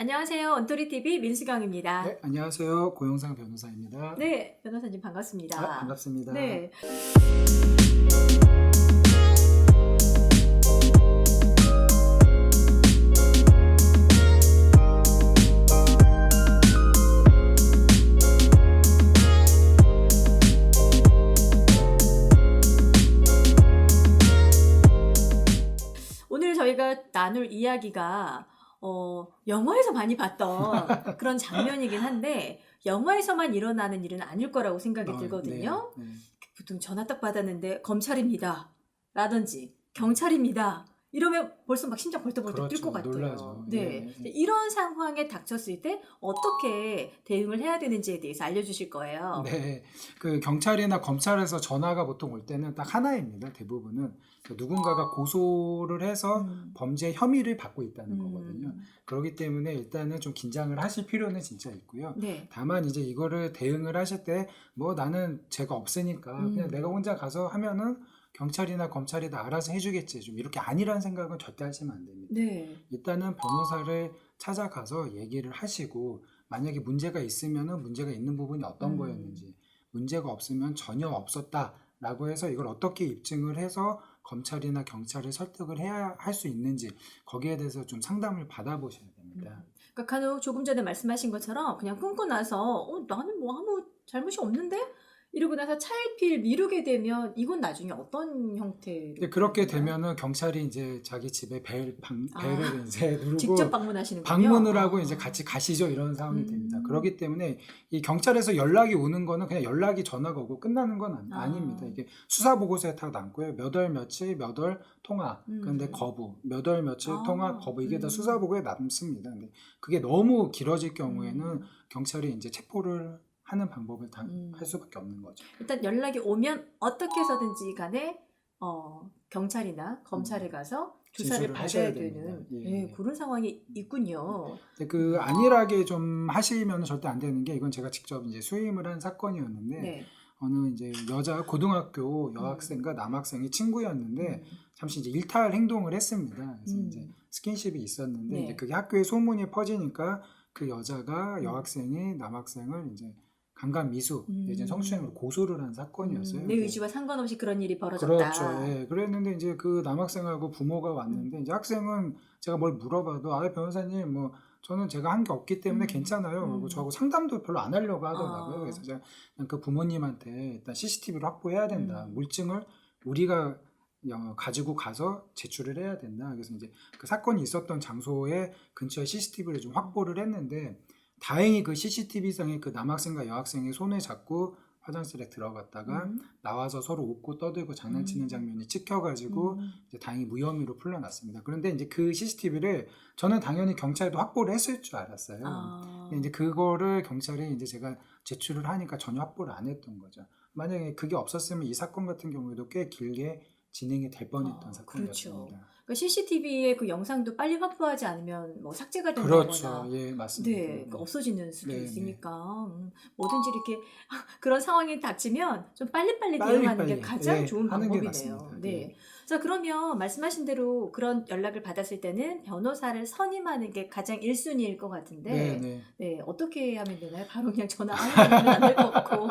안녕하세요. 언토리TV 민수경입니다. 네, 안녕하세요. 고영상 변호사입니다. 네, 변호사님 반갑습니다. 반갑습니다. 네. 오늘 저희가 나눌 이야기가 영화에서 많이 봤던 그런 장면이긴 한데 영화에서만 일어나는 일은 아닐 거라고 생각이 들거든요. 네. 보통 전화 딱 받았는데 검찰입니다. 라든지 경찰입니다. 이러면 벌써 막 심장 벌떡벌떡 뛸 것 같아요. 놀라죠. 네. 이런 상황에 닥쳤을 때 어떻게 대응을 해야 되는지에 대해서 알려주실 거예요. 네, 그 경찰이나 검찰에서 전화가 보통 올 때는 딱 하나입니다. 대부분은 누군가가 고소를 해서 범죄 혐의를 받고 있다는 거거든요. 그렇기 때문에 일단은 좀 긴장을 하실 필요는 진짜 있고요. 네. 다만 이제 이거를 대응을 하실 때 뭐 나는 죄가 없으니까 그냥 내가 혼자 가서 하면은 경찰이나 검찰이 다 알아서 해주겠지, 좀 이렇게 아니라는 생각은 절대 하시면 안 됩니다. 네. 일단은 변호사를 찾아가서 얘기를 하시고, 만약에 문제가 있으면은 문제가 있는 부분이 어떤 거였는지, 문제가 없으면 전혀 없었다라고 해서 이걸 어떻게 입증을 해서 검찰이나 경찰을 설득을 해야 할 수 있는지, 거기에 대해서 좀 상담을 받아보셔야 됩니다. 그러니까 간혹 조금 전에 말씀하신 것처럼 그냥 끊고 나서 나는 뭐 아무 잘못이 없는데? 이러고 나서 차일피일 미루게 되면 이건 나중에 어떤 형태로 그렇게 되면은 경찰이 이제 자기 집에 배를 이제 누르고 직접 방문하시는군요. 방문을 하고 이제 같이 가시죠, 이런 상황이 됩니다. 그렇기 때문에 이 경찰에서 연락이 오는 거는 그냥 연락이 전화가 오고 끝나는 건 아닙니다. 이게 수사 보고서에 다 남고요. 몇 월 며칠 몇 월 통화, 그런데 거부, 몇 월 며칠 통화 거부, 이게 다 수사 보고에 남습니다. 근데 그게 너무 길어질 경우에는 경찰이 이제 체포를 하는 방법을 할 수밖에 없는 거죠. 일단 연락이 오면 어떻게 해서든지 간에 경찰이나 검찰에 가서 조사를 받아야 되는 그런 상황이 있군요. 그 안일하게 좀 하시면 절대 안 되는 게, 이건 제가 직접 이제 수임을 한 사건이었는데 어느 이제 여자 고등학교 여학생과 남학생이 친구였는데 잠시 이제 일탈 행동을 했습니다. 그래서 이제 스킨십이 있었는데 이제 그게 학교에 소문이 퍼지니까 그 여자가 여학생이 남학생을 이제 강간 미수, 이제 성추행으로 고소를 한 사건이었어요. 내 의지와 상관없이 그런 일이 벌어졌다. 그렇죠. 예. 그랬는데 이제 그 남학생하고 부모가 왔는데 이제 학생은 제가 뭘 물어봐도 변호사님 뭐 저는 제가 한 게 없기 때문에 괜찮아요. 그리고 저하고 상담도 별로 안 하려고 하더라고요. 그래서 제가 그냥 그 부모님한테 일단 CCTV를 확보해야 된다. 물증을 우리가 가지고 가서 제출을 해야 된다. 그래서 이제 그 사건이 있었던 장소에 근처에 CCTV를 좀 확보를 했는데, 다행히 그 CCTV상에 그 남학생과 여학생의 손을 잡고 화장실에 들어갔다가 나와서 서로 웃고 떠들고 장난치는 장면이 찍혀가지고 이제 다행히 무혐의로 풀려났습니다. 그런데 이제 그 CCTV를 저는 당연히 경찰도 확보를 했을 줄 알았어요. 근데 이제 그거를 경찰이 이제 제가 제출을 하니까 전혀 확보를 안 했던 거죠. 만약에 그게 없었으면 이 사건 같은 경우에도 꽤 길게 진행이 될 뻔했던 사건이었습니다. 그렇죠. 그러니까 CCTV의 그 영상도 빨리 확보하지 않으면 뭐 삭제가 된다거나, 그렇죠. 예, 맞습니다. 네, 그러니까 없어지는 수도 있으니까 뭐든지 이렇게 그런 상황이 닥치면 좀 빨리빨리 대응하는 게 가장 좋은 방법이네요. 네. 자, 그러면 말씀하신 대로 그런 연락을 받았을 때는 변호사를 선임하는 게 가장 1순위일 것 같은데, 네, 어떻게 하면 되나요? 바로 그냥 전화 하면 안 될 것 같고.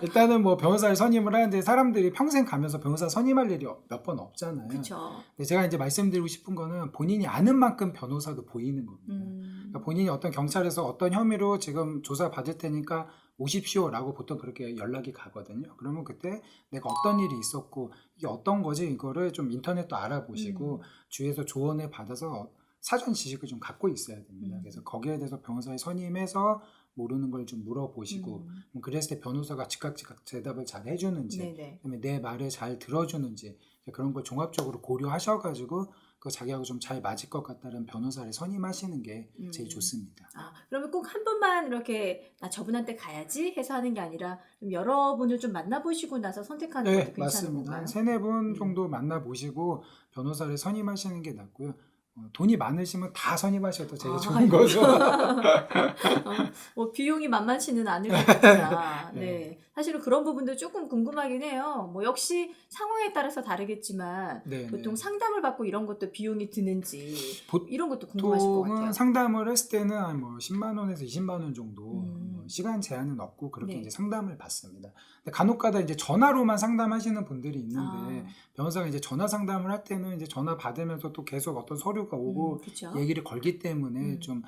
일단은 뭐 변호사를 선임을 하는데 사람들이 평생 가면서 변호사 선임할 일이 몇 번 없잖아요. 그렇죠. 제가 이제 말씀드리고 싶은 거는 본인이 아는 만큼 변호사도 보이는 겁니다. 그러니까 본인이 어떤 경찰에서 어떤 혐의로 지금 조사 받을 테니까 오십시오라고 보통 그렇게 연락이 가거든요. 그러면 그때 내가 어떤 일이 있었고 이게 어떤 거지, 이거를 좀 인터넷도 알아보시고 주위에서 조언을 받아서 사전 지식을 좀 갖고 있어야 됩니다. 그래서 거기에 대해서 변호사에 선임해서 모르는 걸 좀 물어보시고, 그랬을 때 변호사가 즉각 대답을 잘 해주는지, 그다음에 내 말을 잘 들어주는지, 그런 걸 종합적으로 고려하셔가지고 그 자기하고 좀 잘 맞을 것 같다는 변호사를 선임하시는 게 제일 좋습니다. 그러면 꼭 한 분만 이렇게 나 저분한테 가야지 해서 하는 게 아니라 좀 여러분을 좀 만나보시고 나서 선택하는 것도 괜찮은 맞습니다. 건가요? 한 3-4분 정도 만나보시고 변호사를 선임하시는 게 낫고요. 돈이 많으시면 다 선임하셔도 제일 아, 좋은 거죠. 뭐 비용이 만만치는 않을 거구나. 네. 네. 사실은 그런 부분도 조금 궁금하긴 해요. 뭐 역시 상황에 따라서 다르겠지만 네, 보통 네. 상담을 받고 이런 것도 비용이 드는지 보- 이런 것도 궁금하실 것 같아요. 보통은 상담을 했을 때는 한 뭐 10만 원에서 20만 원 정도 음. 시간 제한은 없고 그렇게 네. 이제 상담을 받습니다. 근데 간혹가다 이제 전화로만 상담하시는 분들이 있는데 변호사가 이제 전화 상담을 할 때는 이제 전화 받으면서 또 계속 어떤 서류가 오고 그쵸? 얘기를 걸기 때문에 좀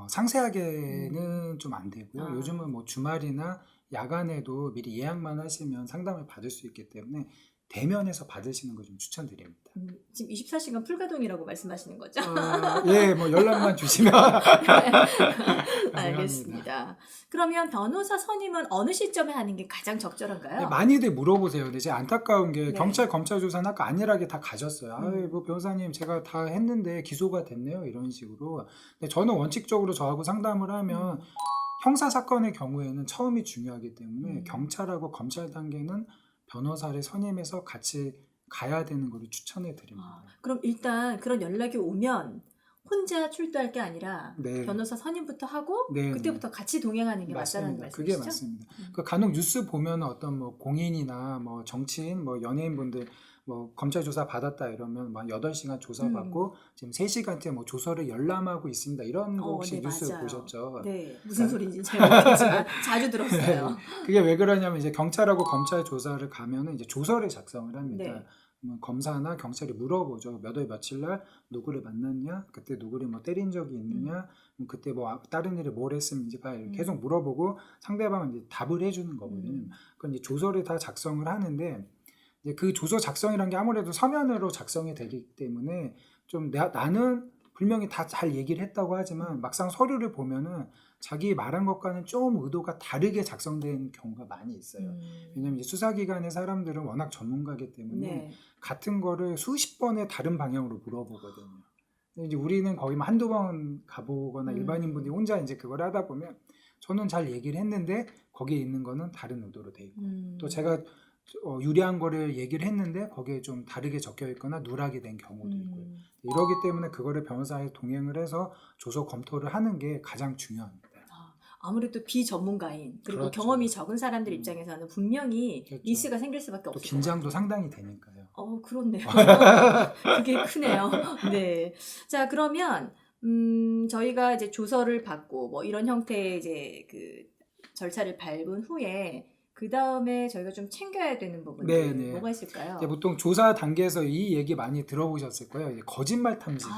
상세하게는 좀 안 되고요. 아. 요즘은 뭐 주말이나 야간에도 미리 예약만 하시면 상담을 받을 수 있기 때문에 대면에서 받으시는 걸 좀 추천드립니다. 지금 24시간 풀가동이라고 말씀하시는 거죠? 예, 뭐 연락만 주시면 알겠습니다. 그러면 변호사 선임은 어느 시점에 하는 게 가장 적절한가요? 네, 많이들 물어보세요. 근데 제 안타까운 게 네. 경찰 검찰 조사는 아까 안일하게 다 가셨어요. 음. 뭐 변호사님 제가 다 했는데 기소가 됐네요. 이런 식으로. 근데 저는 원칙적으로 저하고 상담을 하면 형사 사건의 경우에는 처음이 중요하기 때문에 경찰하고 검찰 단계는 변호사를 선임해서 같이 가야 되는 것을 추천해 드립니다. 그럼 일단 그런 연락이 오면 혼자 출두할 게 아니라 네. 변호사 선임부터 하고 네, 그때부터 같이 동행하는 게 맞다는 맞습니다. 말씀이시죠? 그게 맞습니다. 그 간혹 뉴스 보면 어떤 뭐 공인이나 뭐 정치인, 뭐 연예인분들 뭐 검찰 조사 받았다 이러면 막 8시간 조사 받고 지금 3시간째 뭐 조서를 열람하고 있습니다. 이런 거 혹시 네, 뉴스 맞아요. 보셨죠? 네, 무슨 소리인지 잘 모르겠지만 자주 들었어요. 그게 왜 그러냐면 이제 경찰하고 검찰 조사를 가면은 이제 조서를 작성을 합니다. 네. 검사나 경찰이 물어보죠. 몇 월 며칠 날 누구를 만났냐? 그때 누구를 뭐 때린 적이 있느냐? 그때 뭐 다른 일을 뭘 했는지 계속 물어보고 상대방은 이제 답을 해주는 거거든요. 그럼 이제 조서를 다 작성을 하는데 이제 그 조서 작성이란 게 아무래도 서면으로 작성이 되기 때문에 좀 나는 분명히 다 잘 얘기를 했다고 하지만 막상 서류를 보면은 자기 말한 것과는 좀 의도가 다르게 작성된 경우가 많이 있어요. 왜냐면 이제 수사기관의 사람들은 워낙 전문가이기 때문에 네. 같은 거를 수십 번의 다른 방향으로 물어보거든요. 근데 이제 우리는 거의 뭐 한두 번 가보거나 일반인분들이 혼자 이제 그걸 하다 보면 저는 잘 얘기를 했는데 거기에 있는 거는 다른 의도로 돼 있고 또 제가 유리한 거를 얘기를 했는데 거기에 좀 다르게 적혀 있거나 누락이 된 경우도 있고요. 이러기 때문에 그거를 변호사에 동행을 해서 조서 검토를 하는 게 가장 중요합니다. 아무래도 비전문가인 그리고 그렇죠. 경험이 적은 사람들 입장에서는 분명히 그렇죠. 미스가 생길 수밖에 또 없을 것 긴장도 같아요. 상당히 되니까요. 그렇네요. 그게 크네요. 네. 자, 그러면 저희가 이제 조서를 받고 뭐 이런 형태의 이제 그 절차를 밟은 후에 그 다음에 저희가 좀 챙겨야 되는 부분들 네. 뭐가 있을까요? 이제 보통 조사 단계에서 이 얘기 많이 들어보셨을 거예요. 이제 거짓말 탐지기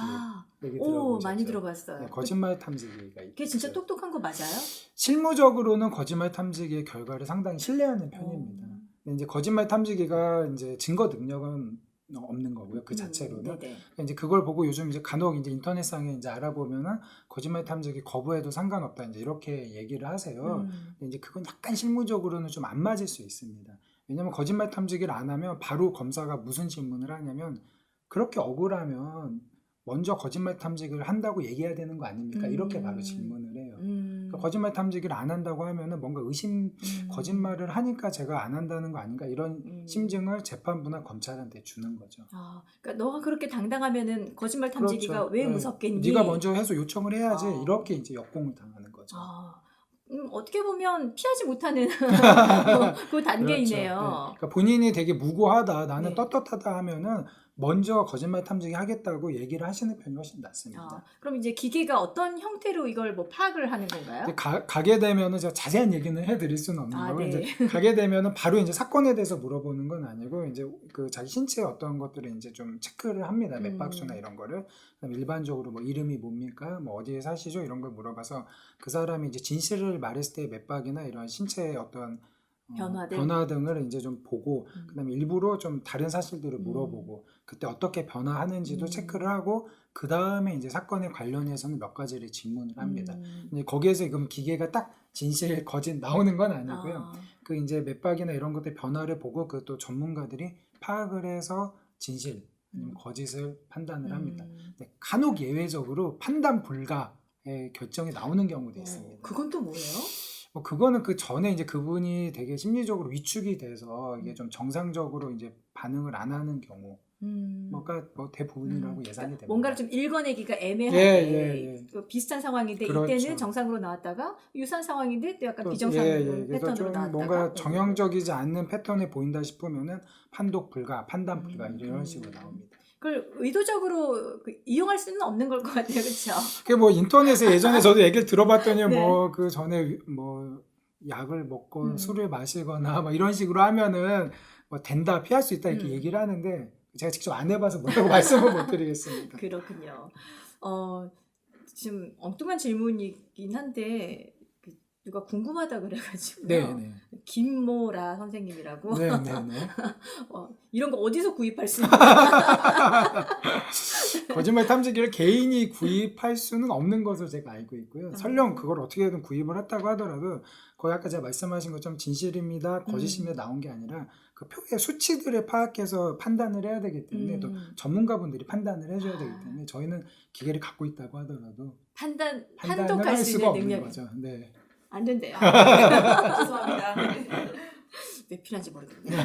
얘기 들어보셨죠? 많이 들어봤어요. 네, 거짓말 탐지기가 있어요. 그게 진짜 똑똑한 거 맞아요? 실무적으로는 거짓말 탐지기의 결과를 상당히 신뢰하는 편입니다. 근데 이제 거짓말 탐지기가 이제 증거 능력은 없는 거고요. 그 자체로는. 네네. 이제 그걸 보고 요즘 이제 간혹 이제 인터넷상에 이제 알아보면은 거짓말 탐지기 거부해도 상관없다 이제 이렇게 얘기를 하세요. 근데 이제 그건 약간 실무적으로는 좀 안 맞을 수 있습니다. 왜냐면 거짓말 탐지기를 안 하면 바로 검사가 무슨 질문을 하냐면 그렇게 억울하면 먼저 거짓말 탐지기를 한다고 얘기해야 되는 거 아닙니까? 이렇게 바로 질문을 해요. 그러니까 거짓말 탐지기를 안 한다고 하면은 뭔가 거짓말을 하니까 제가 안 한다는 거 아닌가 이런 심증을 재판부나 검찰한테 주는 거죠. 그러니까 너가 그렇게 당당하면은 거짓말 탐지기가 그렇죠. 왜 무섭겠니? 네가 먼저 해서 요청을 해야지 이렇게 이제 역공을 당하는 거죠. 어떻게 보면 피하지 못하는 그 단계이네요. 그렇죠. 그러니까 본인이 되게 무고하다, 나는 네. 떳떳하다 하면은 먼저 거짓말 탐지기 하겠다고 얘기를 하시는 편이 훨씬 낫습니다. 그럼 이제 기계가 어떤 형태로 이걸 뭐 파악을 하는 건가요? 가게 되면은 제가 자세한 얘기는 해드릴 수는 없는 거고 네. 이제 가게 되면은 바로 이제 사건에 대해서 물어보는 건 아니고 이제 그 자기 신체의 어떤 것들을 이제 좀 체크를 합니다. 맥박수나 이런 거를. 그다음 일반적으로 뭐 이름이 뭡니까, 뭐 어디에 사시죠 이런 걸 물어봐서 그 사람이 이제 진실을 말했을 때 맥박이나 이런 신체의 어떤 변화 등을 이제 좀 보고 그다음에 일부러 좀 다른 사실들을 물어보고 그때 어떻게 변화하는지도 체크를 하고 그 다음에 이제 사건에 관련해서는 몇 가지를 질문을 합니다. 근데 거기에서 그럼 기계가 딱 진실 거짓 나오는 건 아니고요. 그 이제 맥박이나 이런 것들 변화를 보고 그 또 전문가들이 파악을 해서 진실 거짓을 판단을 합니다. 근데 간혹 예외적으로 판단 불가의 결정이 나오는 경우도 있습니다. 그건 또 뭐예요? 그거는 그 전에 이제 그분이 되게 심리적으로 위축이 돼서 이게 좀 정상적으로 이제 반응을 안 하는 경우 뭔가 뭐 대부분이라고 예상이 됩니다. 뭔가를 좀 읽어내기가 애매하게 예. 또 비슷한 상황인데 그렇죠. 이때는 정상으로 나왔다가 유사한 상황인데 또 약간 또, 비정상 그래서 패턴으로 좀 나왔다가 뭔가 정형적이지 않는 패턴이 보인다 싶으면은 판독 불가, 판단 불가 이런 식으로 나옵니다. 그걸 의도적으로 이용할 수는 없는 걸 것 같아요, 그렇죠? 그게 뭐 인터넷에 예전에 저도 얘기를 들어봤더니 네. 뭐 그 전에 뭐 약을 먹고 술을 마시거나 뭐 이런 식으로 하면은 뭐 된다, 피할 수 있다 이렇게 얘기를 하는데 제가 직접 안 해봐서 뭐라고 말씀을 못 드리겠습니다. 그렇군요. 지금 엉뚱한 질문이긴 한데 누가 궁금하다 그래가지고요. 네. 김모라 선생님이라고. 네. 이런 거 어디서 구입할 수 있나요? 거짓말 탐지기를 개인이 구입할 수는 없는 것으로 제가 알고 있고요. 설령 그걸 어떻게든 구입을 했다고 하더라도 거의 아까 제가 말씀하신 것처럼 진실입니다, 거짓입니다 나온 게 아니라 그 표의 수치들을 파악해서 판단을 해야 되기 때문에 또 전문가분들이 판단을 해줘야 되기 때문에 저희는 기계를 갖고 있다고 하더라도 판단할 판단할 수 수가 있는 없는 능력이 거죠. 네. 안 된대요. 죄송합니다. 왜 필요한지 모르겠네요.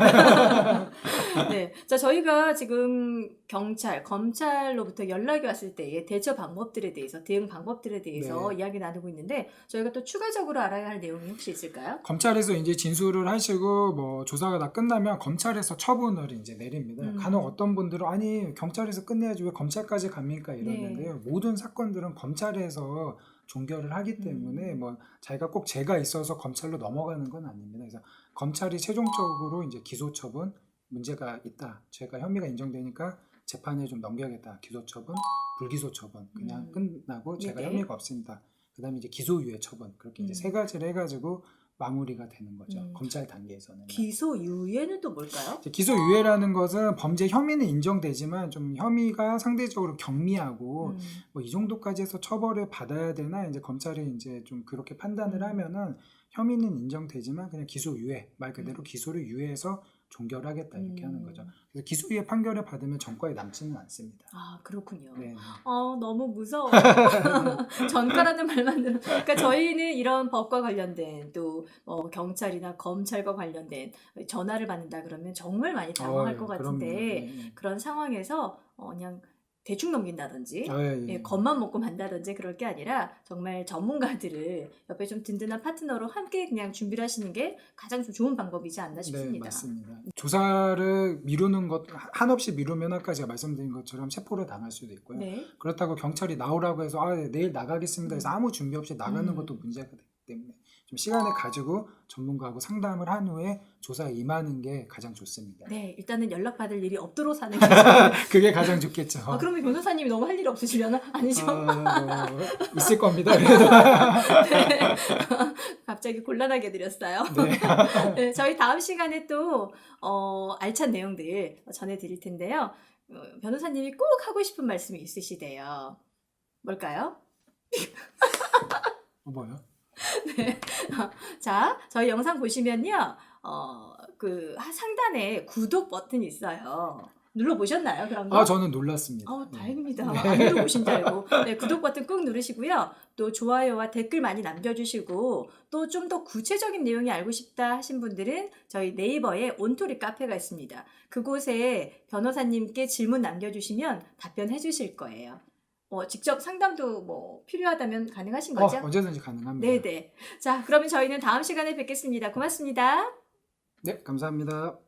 네, 자 저희가 지금 경찰, 검찰로부터 연락이 왔을 때의 대처 방법들에 대해서, 대응 방법들에 대해서 이야기 나누고 있는데 저희가 또 추가적으로 알아야 할 내용이 혹시 있을까요? 검찰에서 이제 진술을 하시고 뭐 조사가 다 끝나면 검찰에서 처분을 이제 내립니다. 간혹 어떤 분들은 아니 경찰에서 끝내야지 왜 검찰까지 갑니까 이러는데요. 모든 사건들은 검찰에서 종결을 하기 때문에 뭐 자기가 꼭 죄가 있어서 검찰로 넘어가는 건 아닙니다. 그래서 검찰이 최종적으로 이제 기소 처분, 문제가 있다, 죄가 혐의가 인정되니까 재판에 좀 넘겨야겠다, 기소 처분, 불기소 처분 그냥 끝나고 죄가 혐의가 없습니다. 그다음에 이제 기소유예 처분 그렇게 이제 세 가지를 해가지고 마무리가 되는 거죠. 검찰 단계에서는. 기소유예는 또 뭘까요? 기소유예라는 것은 범죄 혐의는 인정되지만 좀 혐의가 상대적으로 경미하고 뭐 이 정도까지 해서 처벌을 받아야 되나 이제 검찰이 이제 좀 그렇게 판단을 하면은 혐의는 인정되지만 그냥 기소유예, 말 그대로 기소를 유예해서 종결하겠다 이렇게 하는 거죠. 그래서 기소유예 판결을 받으면 전과에 남지는 않습니다. 아 그렇군요. 네. 너무 무서워. 전과라는 말만 들어. 그러니까 저희는 이런 법과 관련된 또 경찰이나 검찰과 관련된 전화를 받는다 그러면 정말 많이 당황할 것 같은데 그런 상황에서 그냥 대충 넘긴다든지 겁만 먹고 만다든지 그럴 게 아니라 정말 전문가들을 옆에 좀 든든한 파트너로 함께 그냥 준비를 하시는 게 가장 좀 좋은 방법이지 않나 싶습니다. 네, 맞습니다. 조사를 미루는 것 한없이 미루면 아까 제가 말씀드린 것처럼 체포를 당할 수도 있고요. 그렇다고 경찰이 나오라고 해서 내일 나가겠습니다 해서 아무 준비 없이 나가는 것도 문제가 되기 때문에 좀 시간을 가지고 전문가하고 상담을 한 후에 조사에 임하는 게 가장 좋습니다. 네, 일단은 연락받을 일이 없도록 사는 게 그게 가장 좋겠죠. 그러면 변호사님이 너무 할 일 없으시려나? 아니죠? 있을 겁니다. 그래도. 네. 갑자기 곤란하게 드렸어요. 네, 저희 다음 시간에 또 알찬 내용들 전해드릴 텐데요. 변호사님이 꼭 하고 싶은 말씀이 있으시대요. 뭘까요? 뭐요? 네. 자, 저희 영상 보시면요. 그 상단에 구독 버튼이 있어요. 눌러보셨나요? 그런 거? 저는 놀랐습니다. 다행입니다. 안 눌러보신 줄 알고. 네, 구독 버튼 꾹 누르시고요. 또 좋아요와 댓글 많이 남겨주시고 또 좀 더 구체적인 내용이 알고 싶다 하신 분들은 저희 네이버에 온토리 카페가 있습니다. 그곳에 변호사님께 질문 남겨주시면 답변해 주실 거예요. 직접 상담도 뭐 필요하다면 가능하신 거죠? 언제든지 가능합니다. 네네. 자, 그러면 저희는 다음 시간에 뵙겠습니다. 고맙습니다. 네, 감사합니다.